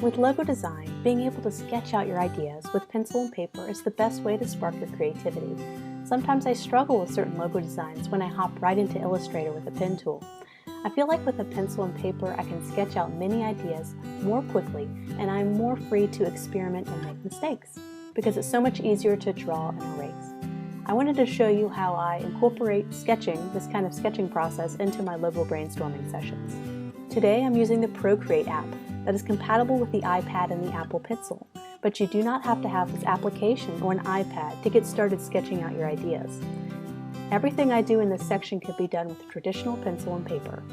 With logo design, being able to sketch out your ideas with pencil and paper is the best way to spark your creativity. Sometimes I struggle with certain logo designs when I hop right into Illustrator with a pen tool. I feel like with a pencil and paper I can sketch out many ideas more quickly, and I'm more free to experiment and make mistakes because it's so much easier to draw and erase. I wanted to show you how I incorporate sketching, this kind of sketching process, into my logo brainstorming sessions. Today I'm using the Procreate app that is compatible with the iPad and the Apple Pencil, but you do not have to have this application or an iPad to get started sketching out your ideas. Everything I do in this section could be done with traditional pencil and paper.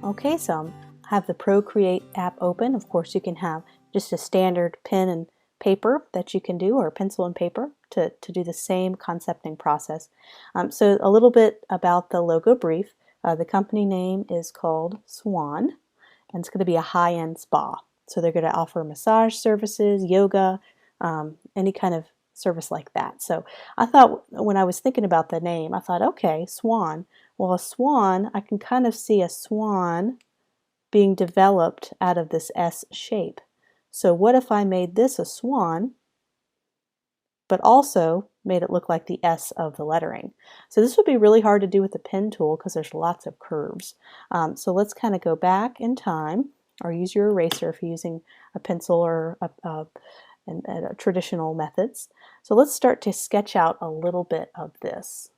Okay, so I have the Procreate app open. Of course, you can have just a standard pen and paper that you can do, or pencil and paper, to do the same concepting process. So a little bit about the logo brief. The company name is called SWAN, and it's going to be a high-end spa. So they're going to offer massage services, yoga, any kind of service like that. So I thought, when I was thinking about the name, I thought, okay, SWAN. Well, a swan, I can kind of see a swan being developed out of this S shape. So what if I made this a swan, but also made it look like the S of the lettering? So this would be really hard to do with the pen tool because there's lots of curves. So let's kind of go back in time, or use your eraser if you're using a pencil or traditional methods. So let's start to sketch out a little bit of this.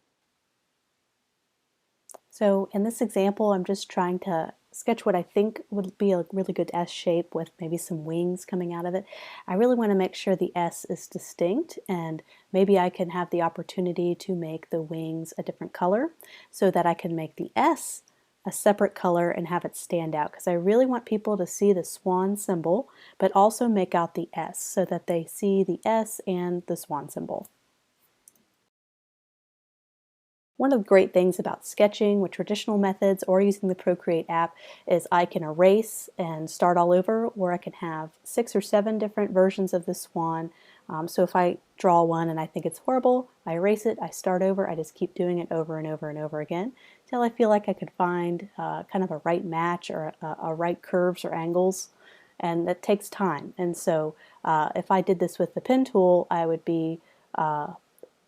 So in this example, I'm just trying to sketch what I think would be a really good S shape with maybe some wings coming out of it. I really want to make sure the S is distinct, and maybe I can have the opportunity to make the wings a different color so that I can make the S a separate color and have it stand out, because I really want people to see the swan symbol but also make out the S so that they see the S and the swan symbol. One of the great things about sketching with traditional methods or using the Procreate app is I can erase and start all over, or I can have 6 or 7 different versions of the swan. So if I draw one and I think it's horrible, I erase it, I start over, I just keep doing it over and over and over again until I feel like I could find kind of a right match, or a right curves or angles, and that takes time. And so if I did this with the pen tool,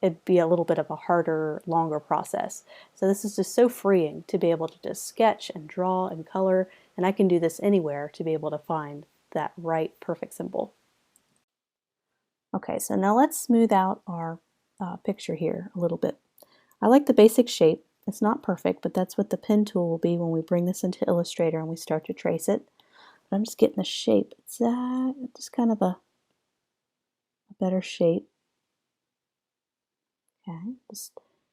it'd be a little bit of a harder, longer process. So this is just so freeing to be able to just sketch and draw and color, and I can do this anywhere to be able to find that right perfect symbol. Okay, so now let's smooth out our picture here a little bit. I like the basic shape. It's not perfect, but that's what the pen tool will be when we bring this into Illustrator and we start to trace it. But I'm just getting the shape. It's just kind of a better shape. Okay, just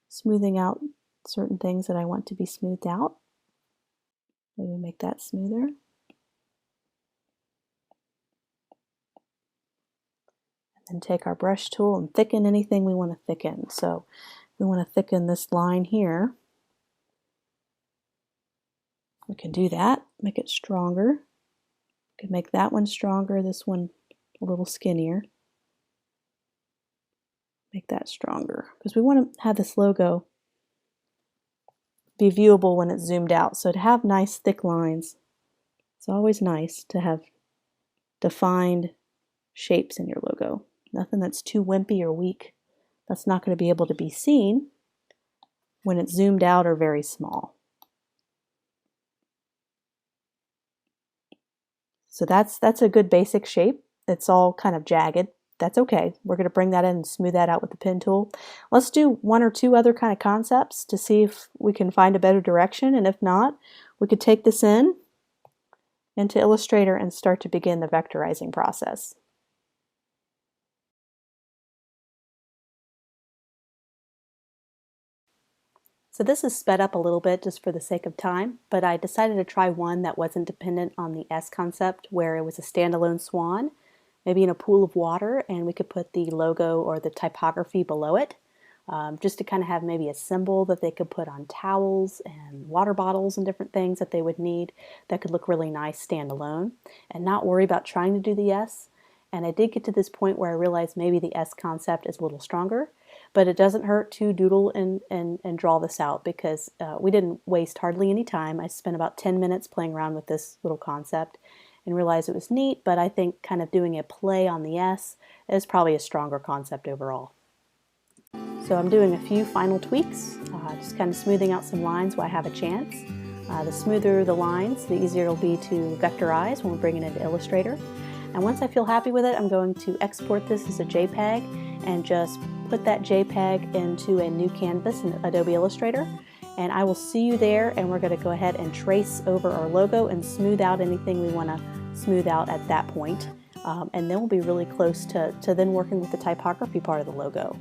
smoothing out certain things that I want to be smoothed out. Maybe make that smoother. And then take our brush tool and thicken anything we want to thicken. So we want to thicken this line here. We can do that, make it stronger. We can make that one stronger, this one a little skinnier. Make that stronger, because we want to have this logo be viewable when it's zoomed out. So to have nice thick lines, it's always nice to have defined shapes in your logo. Nothing that's too wimpy or weak. That's not going to be able to be seen when it's zoomed out or very small. So that's a good basic shape. It's all kind of jagged. That's okay. We're going to bring that in and smooth that out with the pen tool. Let's do 1 or 2 other kind of concepts to see if we can find a better direction, and if not, we could take this into Illustrator and start to begin the vectorizing process. So this is sped up a little bit just for the sake of time, but I decided to try one that wasn't dependent on the S concept, where it was a standalone swan, maybe in a pool of water, and we could put the logo or the typography below it, just to kind of have maybe a symbol that they could put on towels and water bottles and different things that they would need that could look really nice standalone, and not worry about trying to do the S. And I did get to this point where I realized maybe the S concept is a little stronger, but it doesn't hurt to doodle and draw this out, because we didn't waste hardly any time. I spent about 10 minutes playing around with this little concept and realized it was neat, but I think kind of doing a play on the S is probably a stronger concept overall. So I'm doing a few final tweaks, just kind of smoothing out some lines while I have a chance. The smoother the lines, the easier it'll be to vectorize when we're bringing it into Illustrator. And once I feel happy with it, I'm going to export this as a JPEG and just put that JPEG into a new canvas in Adobe Illustrator. And I will see you there, and we're going to go ahead and trace over our logo and smooth out anything we want to smooth out at that point. And then we'll be really close to then working with the typography part of the logo.